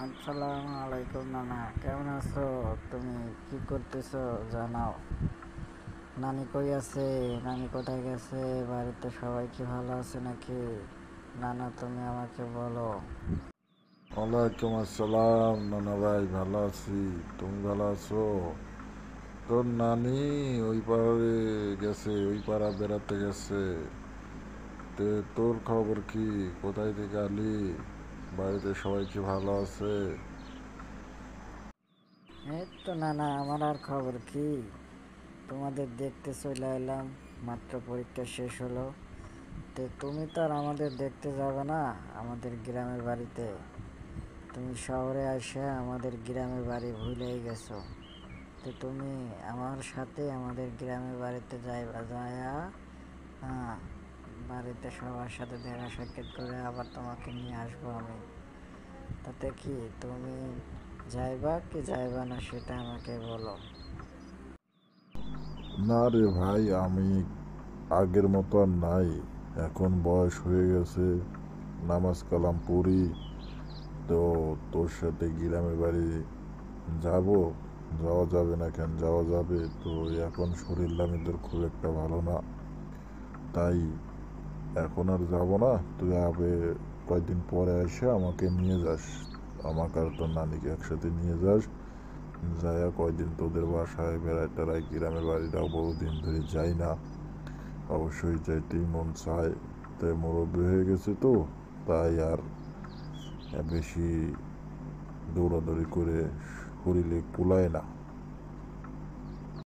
আসসালামু আলাইকুম নানা, কেমন আছো? তুমি কি করতেছো জানাও। নানি কই আছে? নানি কোথায় গেছে? বাড়িতে সবাই কি ভালো আছে নাকি? নানা তুমি আমাকে বলো। ওয়ালাইকুম আসসালাম নানা ভাই, ভালো আছি। তুমি ভালো আছো? তোর নানি ওই পাড়ে গেছে, ওই পাড়া বেড়াতে গেছে। তে তোর খবর কি? কোথায় থেকে আলি? বাড়িতে সবাই কি ভালো আছে? এই তো নানা, আমার আর খবর কি? তোমাদের দেখতে চলে এলাম, মাত্র পরীক্ষা শেষ হলো। তুমি তো আর আমাদের দেখতে যাবে না আমাদের গ্রামের বাড়িতে। তুমি শহরে এসে আমাদের গ্রামের বাড়ি ভুলেই গেছো। তুমি আমার সাথে আমাদের গ্রামের বাড়িতে যাইবা, যায়া হ্যাঁ, বাড়িতে সবার সাথে দেখা সাক্ষাৎ করে আবার তোমাকে নিয়ে আসবো আমি। তাতে কি তুমি যাইবা কি যাইবা না সেটা আমাকে বলো। না রে ভাই, আমি আগের মতো আর নাই। এখন বয়স হয়ে গেছে, নামাজ কালাম পড়ি। তো তোর সাথে গ্রামের বাড়ি যাব, যাওয়া যাবে না কেন? যাওয়া যাবে তো। এখন শরীর তোর খুব একটা ভালো না, তাই এখন আর যাব না। তুই আবে কয়েকদিন পরে এসে আমাকে নিয়ে যাস, আমাকে আর তোর নানিকে একসাথে নিয়ে যাস। যাইয়া কয়দিন তোদের বাসায় বেড়ায় টেড়ায়, গ্রামের বাড়িটাও বহুদিন ধরে যাই না। অবশ্যই যাইতেই মন চায়। তাই মুরব্বী হয়ে গেছে তো, তাই আর বেশি দৌড়াদৌড়ি করে শরীরে কুলায় না।